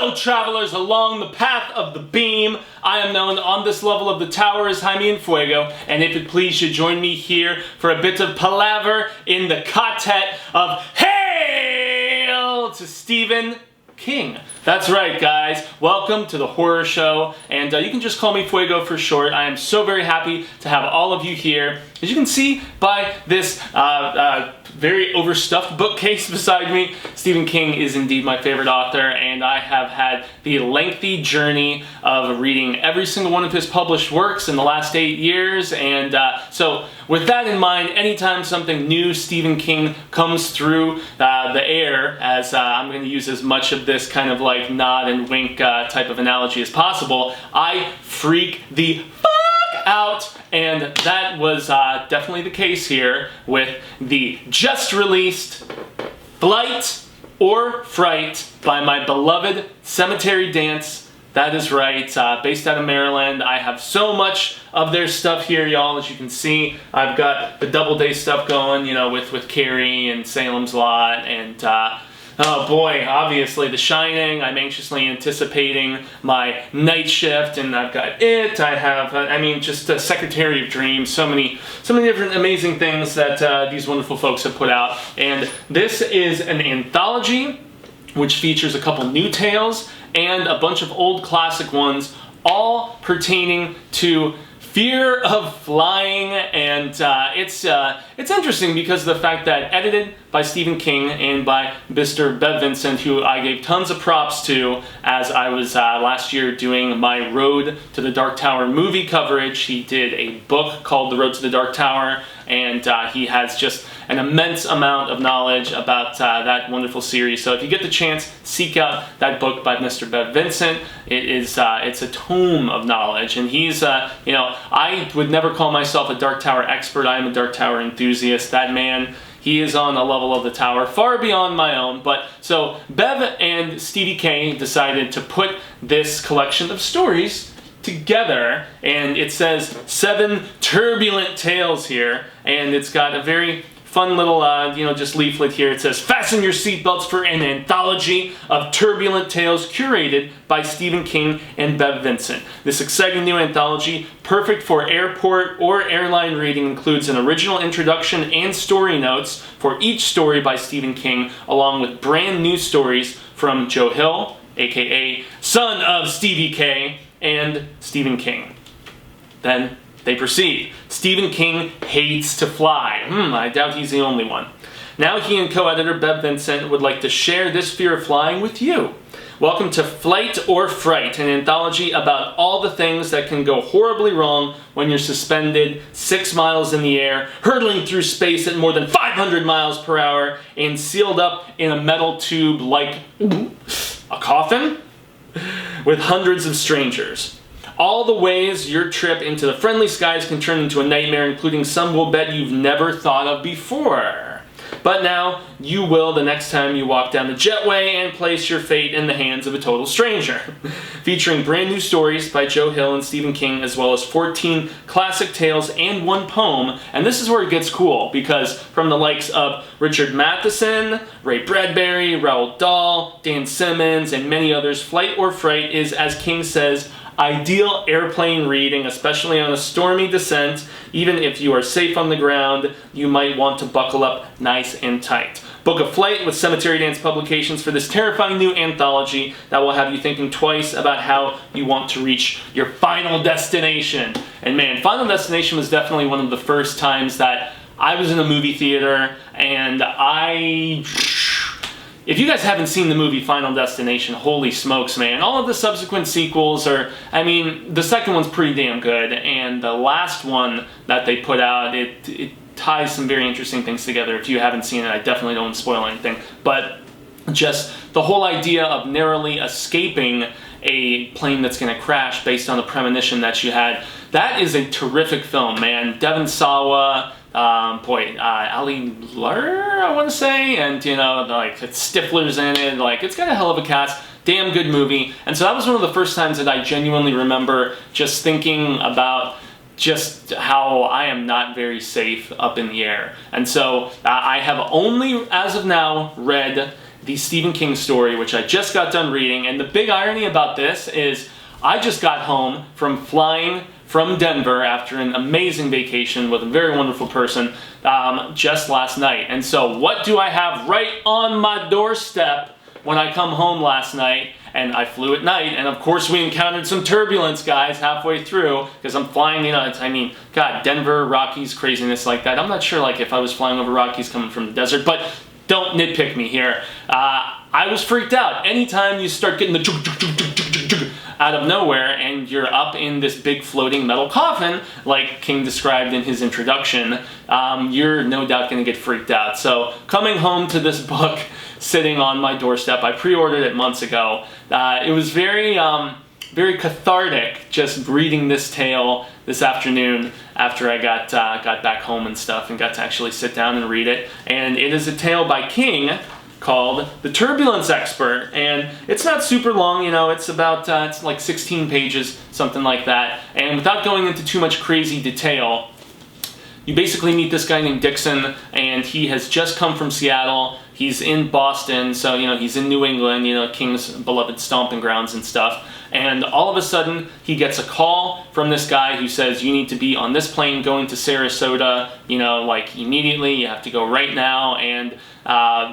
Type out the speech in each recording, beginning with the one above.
fellow travelers along the path of the beam. I am known on this level of the tower as Jaime and Fuego, and if it please you join me here for a bit of palaver in the Ka-Tet of Hail to Stephen King. That's right, guys. Welcome to the horror show, and you can just call me Fuego for short. I am so very happy to have all of you here. As you can see by this very overstuffed bookcase beside me, Stephen King is indeed my favorite author, and I have had the lengthy journey of reading every single one of his published works in the last 8 years, and so with that in mind, anytime something new Stephen King comes through the air, as I'm going to use as much of this kind of like nod and wink type of analogy as possible, I freak the fuck out, and that was definitely the case here with the just released Flight or Fright by my beloved Cemetery Dance. That is right, based out of Maryland. I have so much of their stuff here, y'all. As you can see, I've got the Doubleday stuff going, you know, with Carrie and Salem's Lot, and oh boy, obviously The Shining. I'm anxiously anticipating my Night Shift, and I've got It. I have, I mean, just Secretary of Dreams. So many different amazing things that these wonderful folks have put out. And this is an anthology which features a couple new tales and a bunch of old classic ones, all pertaining to fear of flying, and it's interesting because of the fact that edited by Stephen King and by Mr. Bev Vincent, who I gave tons of props to as I was last year doing my Road to the Dark Tower movie coverage. He did a book called The Road to the Dark Tower, and he has just an immense amount of knowledge about that wonderful series. So if you get the chance, seek out that book by Mr. Bev Vincent. It is it's a tome of knowledge, and he's you know, I would never call myself a Dark Tower expert. I am a Dark Tower enthusiast. That man, he is on a level of the tower far beyond my own. But so Bev and Stevie K decided to put this collection of stories together, and it says 7 turbulent tales here, and it's got a very fun little, you know, just leaflet here. It says, fasten your seatbelts for an anthology of turbulent tales curated by Stephen King and Bev Vincent. This exciting new anthology, perfect for airport or airline reading, includes an original introduction and story notes for each story by Stephen King, along with brand new stories from Joe Hill, aka son of Stevie K, and Stephen King. Then they proceed. Stephen King hates to fly. I doubt he's the only one. Now he and co-editor Bev Vincent would like to share this fear of flying with you. Welcome to Flight or Fright, an anthology about all the things that can go horribly wrong when you're suspended 6 miles in the air, hurtling through space at more than 500 miles per hour, and sealed up in a metal tube like a coffin with hundreds of strangers. All the ways your trip into the friendly skies can turn into a nightmare, including some we'll bet you've never thought of before. But now, you will the next time you walk down the jetway and place your fate in the hands of a total stranger. Featuring brand new stories by Joe Hill and Stephen King, as well as 14 classic tales and 1 poem. And this is where it gets cool, because from the likes of Richard Matheson, Ray Bradbury, Roald Dahl, Dan Simmons, and many others, Flight or Fright is, as King says, ideal airplane reading, especially on a stormy descent. Even if you are safe on the ground, you might want to buckle up nice and tight. Book a flight with Cemetery Dance Publications for this terrifying new anthology that will have you thinking twice about how you want to reach your final destination. And man, Final Destination was definitely one of the first times that I was in a movie theater, and if you guys haven't seen the movie Final Destination, holy smokes, man. All of the subsequent sequels are, I mean, the second one's pretty damn good, and the last one that they put out, it ties some very interesting things together. If you haven't seen it, I definitely don't spoil anything. But just the whole idea of narrowly escaping a plane that's going to crash based on the premonition that you had, that is a terrific film, man. Devon Sawa, Ali Lur, I want to say, and you know, like Stifler's in it, like it's got a hell of a cast, damn good movie. And so that was one of the first times that I genuinely remember just thinking about just how I am not very safe up in the air. And so I have only, as of now, read the Stephen King story, which I just got done reading. And the big irony about this is I just got home from flying from Denver after an amazing vacation with a very wonderful person just last night. And so what do I have right on my doorstep when I come home last night? And I flew at night, and of course we encountered some turbulence, guys, halfway through, because I'm flying, you know, I mean, God, Denver, Rockies, craziness like that. I'm not sure, like, if I was flying over Rockies coming from the desert, but don't nitpick me here. I was freaked out. Anytime you start getting the out of nowhere and you're up in this big floating metal coffin, like King described in his introduction, you're no doubt going to get freaked out. So coming home to this book sitting on my doorstep, I pre-ordered it months ago. It was very cathartic just reading this tale this afternoon after I got back home and stuff and got to actually sit down and read it. And it is a tale by King called The Turbulence Expert, and it's not super long, you know, it's about, it's like 16 pages, something like that, and without going into too much crazy detail, you basically meet this guy named Dixon, and he has just come from Seattle. He's in Boston, so, you know, he's in New England, you know, King's beloved stomping grounds and stuff. And all of a sudden, he gets a call from this guy who says, you need to be on this plane going to Sarasota, you know, like immediately, you have to go right now. And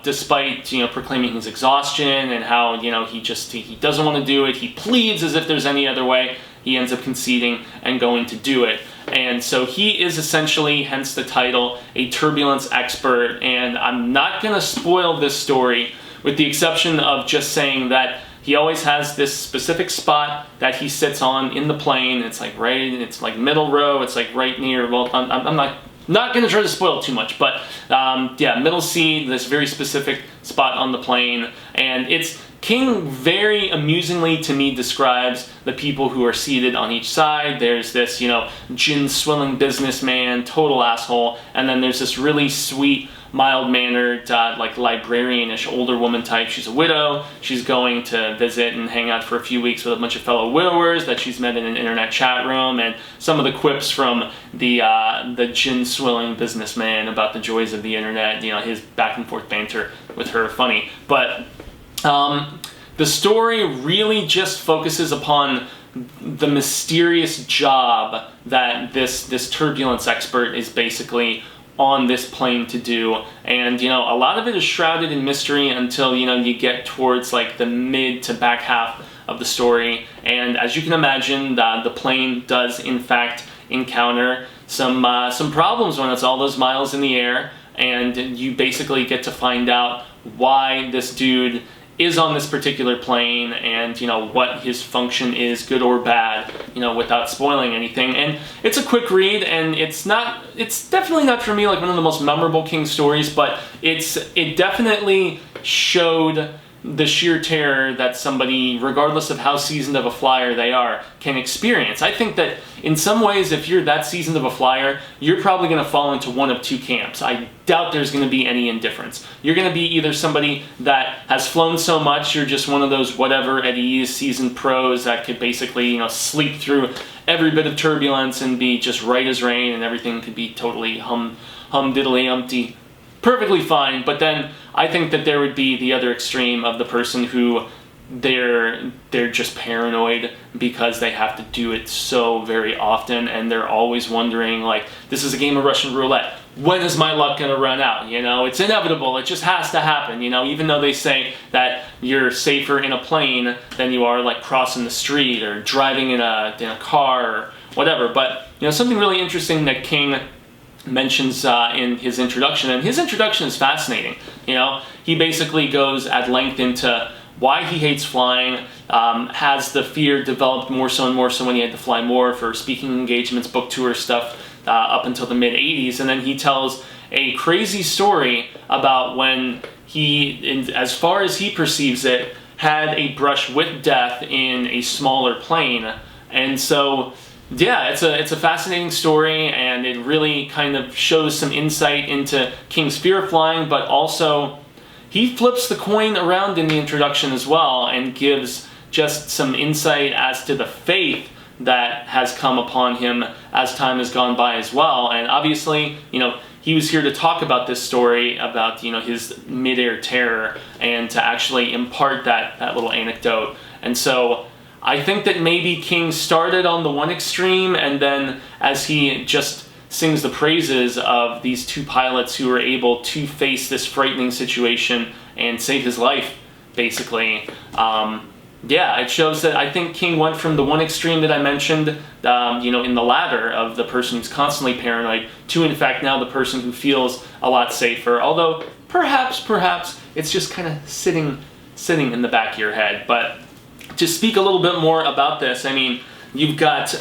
despite, you know, proclaiming his exhaustion and how, you know, he doesn't want to do it, he pleads as if there's any other way, he ends up conceding and going to do it. And so he is essentially, hence the title, a turbulence expert. And I'm not going to spoil this story, with the exception of just saying that he always has this specific spot that he sits on in the plane. It's like it's like middle row. It's like right near, well, I'm not going to try to spoil too much, but yeah, middle seat, this very specific spot on the plane. And it's, King very amusingly to me describes the people who are seated on each side. There's this, you know, gin-swilling businessman, total asshole, and then there's this really sweet, mild-mannered, like librarian-ish older woman type. She's a widow. She's going to visit and hang out for a few weeks with a bunch of fellow widowers that she's met in an internet chat room, and some of the quips from the gin-swilling businessman about the joys of the internet, you know, his back-and-forth banter with her are funny. But the story really just focuses upon the mysterious job that this turbulence expert is basically on this plane to do. And, you know, a lot of it is shrouded in mystery until, you know, you get towards like the mid to back half of the story. And as you can imagine, the plane does in fact encounter some problems when it's all those miles in the air, and you basically get to find out why this dude is on this particular plane, and, you know, what his function is, good or bad, you know, without spoiling anything. And it's a quick read, and it's definitely not for me like one of the most memorable King stories, but it definitely showed the sheer terror that somebody, regardless of how seasoned of a flyer they are, can experience. I think that in some ways, if you're that seasoned of a flyer, you're probably going to fall into one of two camps. I doubt there's going to be any indifference. You're going to be either somebody that has flown so much, you're just one of those whatever at ease seasoned pros that could basically, you know, sleep through every bit of turbulence and be just right as rain, and everything could be totally hum-diddly-umpty, perfectly fine. But then I think that there would be the other extreme of the person who they're just paranoid because they have to do it so very often, and they're always wondering, like, this is a game of Russian roulette. When is my luck going to run out? You know, it's inevitable. It just has to happen. You know, even though they say that you're safer in a plane than you are like crossing the street or driving in a car or whatever. But, you know, something really interesting that King mentions in his introduction, and his introduction is fascinating. You know, he basically goes at length into why he hates flying, has the fear developed more so and more so when he had to fly more for speaking engagements, book tour stuff, up until the mid-'80s, and then he tells a crazy story about when he, as far as he perceives it, had a brush with death in a smaller plane. And so, yeah, it's a fascinating story, and it really kind of shows some insight into King's fear of flying, but also he flips the coin around in the introduction as well and gives just some insight as to the faith that has come upon him as time has gone by as well. And obviously, you know, he was here to talk about this story about, you know, his midair terror and to actually impart that little anecdote. And so I think that maybe King started on the one extreme, and then as he just sings the praises of these two pilots who were able to face this frightening situation and save his life, basically. Yeah, it shows that I think King went from the one extreme that I mentioned, you know, in the ladder of the person who's constantly paranoid, to in fact now the person who feels a lot safer. Although perhaps it's just kind of sitting in the back of your head. But to speak a little bit more about this, I mean, you've got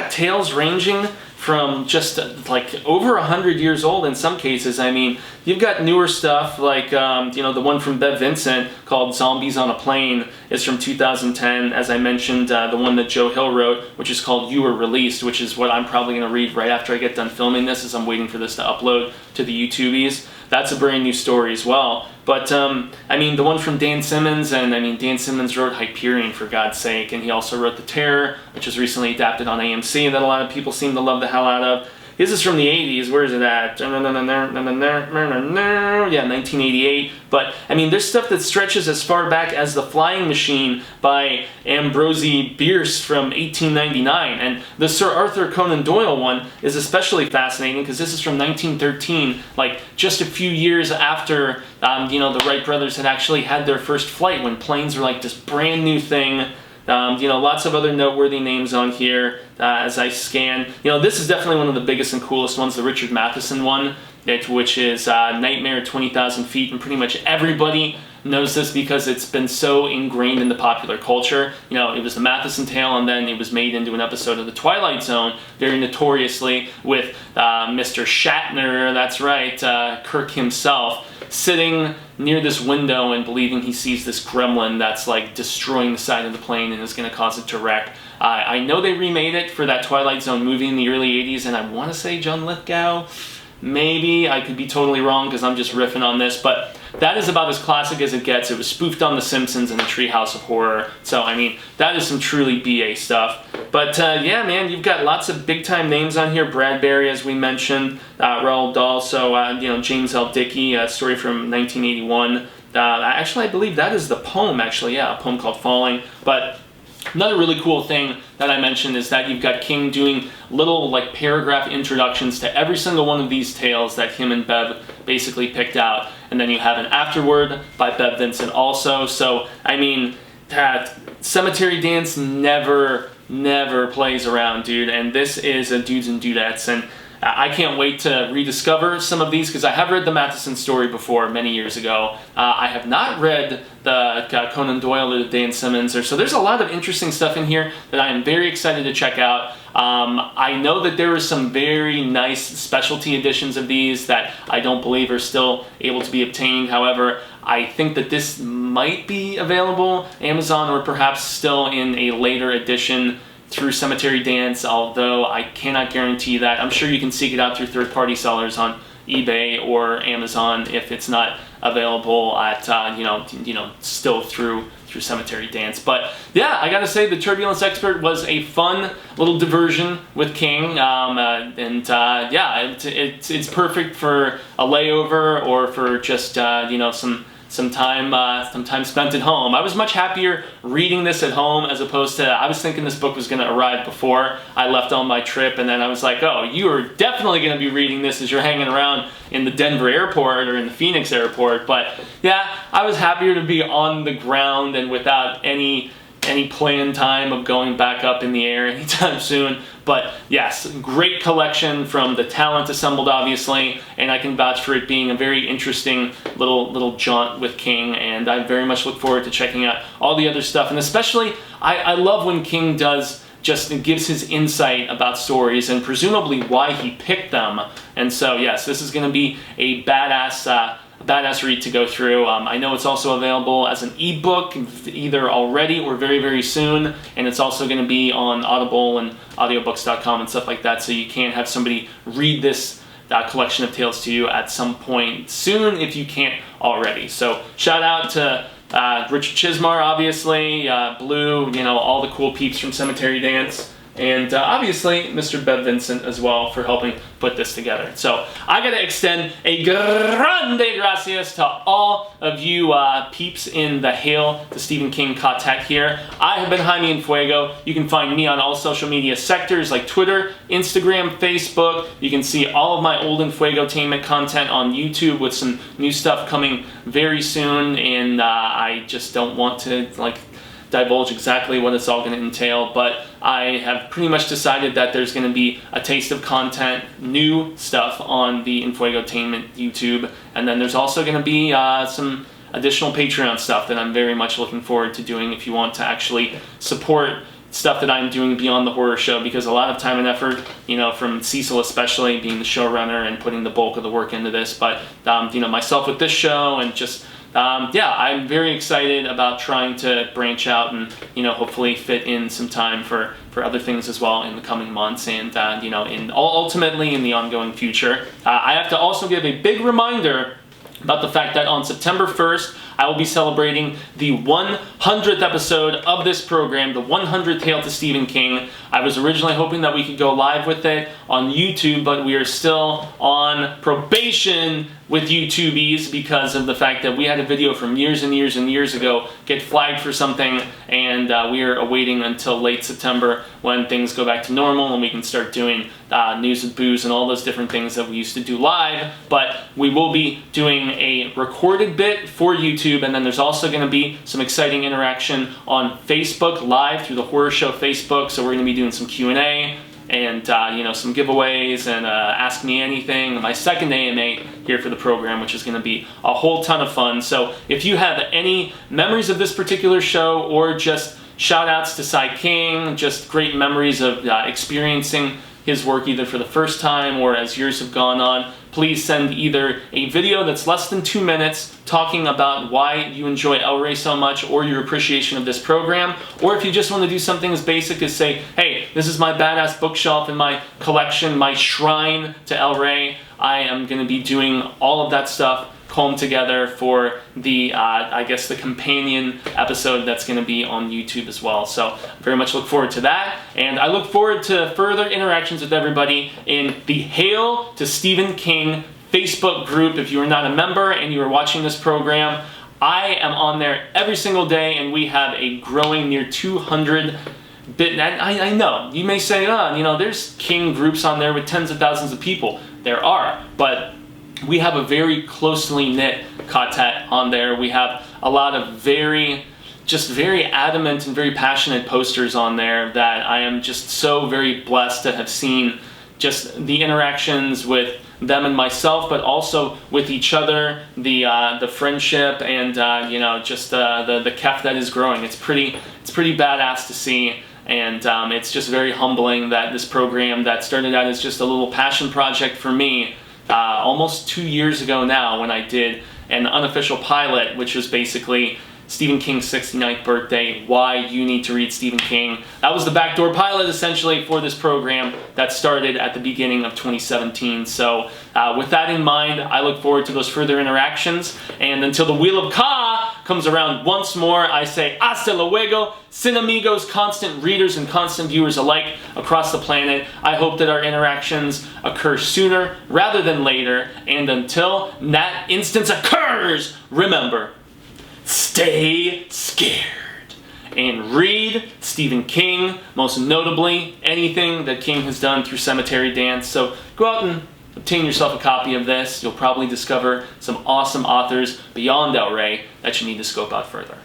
tales ranging from just like over 100 years old in some cases. I mean, you've got newer stuff like, you know, the one from Bev Vincent called Zombies on a Plane is from 2010. As I mentioned, the one that Joe Hill wrote, which is called You Were Released, which is what I'm probably going to read right after I get done filming this, as I'm waiting for this to upload to the YouTubies. That's a brand new story as well. But, I mean, the one from Dan Simmons, and I mean, Dan Simmons wrote Hyperion, for God's sake, and he also wrote The Terror, which was recently adapted on AMC, that a lot of people seem to love the hell out of. His is from the 80s. Where is it at? Yeah, 1988. But, I mean, there's stuff that stretches as far back as The Flying Machine by Ambrose Bierce from 1899. And the Sir Arthur Conan Doyle one is especially fascinating because this is from 1913, like just a few years after, you know, the Wright brothers had actually had their first flight, when planes were like this brand new thing. You know, lots of other noteworthy names on here as I scan. You know, this is definitely one of the biggest and coolest ones, the Richard Matheson one, which is Nightmare at 20,000 Feet, and pretty much everybody knows this because it's been so ingrained in the popular culture. You know, it was the Matheson tale, and then it was made into an episode of The Twilight Zone, very notoriously, with Mr. Shatner, that's right, Kirk himself, sitting near this window and believing he sees this gremlin that's like destroying the side of the plane and is going to cause it to wreck. I know they remade it for that Twilight Zone movie in the early 80s, and I want to say John Lithgow. Maybe. I could be totally wrong because I'm just riffing on this, but that is about as classic as it gets. It was spoofed on The Simpsons and The Treehouse of Horror. So, I mean, that is some truly BA stuff. But, yeah, man, you've got lots of big-time names on here. Bradbury, as we mentioned, Roald Dahl, so, you know, James L. Dickey, a story from 1981. Actually, I believe that is the poem, actually, yeah, a poem called Falling. But another really cool thing that I mentioned is that you've got King doing little like paragraph introductions to every single one of these tales that him and Bev basically picked out. And then you have an afterword by Bev Vincent also. So, I mean, Cemetery Dance never plays around, dude. And this is a Dudes and Dudettes. And I can't wait to rediscover some of these because I have read the Matheson story before many years ago. I have not read the Conan Doyle or the Dan Simmons. So there's a lot of interesting stuff in here that I am very excited to check out. I know that there are some very nice specialty editions of these that I don't believe are still able to be obtained. However, I think that this might be available Amazon or perhaps still in a later edition through Cemetery Dance, although I cannot guarantee that. I'm sure you can seek it out through third-party sellers on eBay or Amazon if it's not available at you know still through Cemetery Dance. But yeah, I gotta say, the Turbulence Expert was a fun little diversion with King, yeah, it's perfect for a layover or for just you know some time spent at home. I was much happier reading this at home as opposed to, I was thinking this book was going to arrive before I left on my trip, and then I was like, oh, you are definitely going to be reading this as you're hanging around in the Denver airport or in the Phoenix airport. But yeah, I was happier to be on the ground and without any planned time of going back up in the air anytime soon. But yes, great collection from the talent assembled, obviously, and I can vouch for it being a very interesting little jaunt with King, and I very much look forward to checking out all the other stuff. And especially, I love when King gives his insight about stories and presumably why he picked them. And so yes, this is going to be a badass read to go through. I know it's also available as an ebook, either already or very, very soon, and it's also going to be on Audible and audiobooks.com and stuff like that, so you can have somebody read this collection of tales to you at some point soon if you can't already. So shout out to Richard Chismar, obviously, Blue, you know, all the cool peeps from Cemetery Dance. and obviously Mr. Bev Vincent as well for helping put this together. So I gotta extend a grande gracias to all of you peeps in the Hail to Stephen King Ka-Tet here. I have been Jaime and Fuego. You can find me on all social media sectors like Twitter, Instagram, Facebook. You can see all of my old and Fuego-tainment content on YouTube with some new stuff coming very soon, and I just don't want to divulge exactly what it's all going to entail, but I have pretty much decided that there's going to be a taste of content, new stuff on the Infuegotainment YouTube, and then there's also going to be some additional Patreon stuff that I'm very much looking forward to doing if you want to actually support stuff that I'm doing beyond the horror show, because a lot of time and effort, you know, from Cecil especially being the showrunner and putting the bulk of the work into this, but you know, myself with this show and just yeah, I'm very excited about trying to branch out and, you know, hopefully fit in some time for other things as well in the coming months and, you know, ultimately in the ongoing future. I have to also give a big reminder about the fact that on September 1st, I will be celebrating the 100th episode of this program, the 100th Hail to Stephen King. I was originally hoping that we could go live with it on YouTube, but we are still on probation with YouTubies because of the fact that we had a video from years and years and years ago get flagged for something, and we are awaiting until late September when things go back to normal and we can start doing news and booze and all those different things that we used to do live. But we will be doing a recorded bit for YouTube, and then there's also going to be some exciting interaction on Facebook Live through the Horror Show Facebook. So we're going to be doing some Q&A and you know, some giveaways and Ask Me Anything, my second AMA here for the program, which is going to be a whole ton of fun. So if you have any memories of this particular show, or just shout outs to Sai King, just great memories of experiencing his work either for the first time or as years have gone on, please send either a video that's less than 2 minutes talking about why you enjoy El Rey so much or your appreciation of this program, or if you just want to do something as basic as say, hey, this is my badass bookshelf in my collection, my shrine to El Rey. I am going to be doing all of that stuff combed together for the, I guess, the companion episode that's going to be on YouTube as well. So very much look forward to that. And I look forward to further interactions with everybody in the Hail to Stephen King Facebook group. If you are not a member and you are watching this program, I am on there every single day, and we have a growing near 200 bit. I know, you may say, oh, you know, there's King groups on there with tens of thousands of people. There are, but we have a very closely knit Ka-Tet on there. We have a lot of very adamant and very passionate posters on there that I am just so very blessed to have seen just the interactions with them and myself, but also with each other, the friendship, and you know, just the kef that is growing. It's pretty badass to see. And it's just very humbling that this program that started out as just a little passion project for me almost 2 years ago now, when I did an unofficial pilot, which was basically Stephen King's 69th birthday, why you need to read Stephen King. That was the backdoor pilot essentially for this program that started at the beginning of 2017. So with that in mind, I look forward to those further interactions. And until the Wheel of Ka comes around once more, I say hasta luego, sin amigos, constant readers and constant viewers alike across the planet. I hope that our interactions occur sooner rather than later. And until that instance occurs, remember, stay scared and read Stephen King, most notably anything that King has done through Cemetery Dance. So go out and obtain yourself a copy of this. You'll probably discover some awesome authors beyond El Rey that you need to scope out further.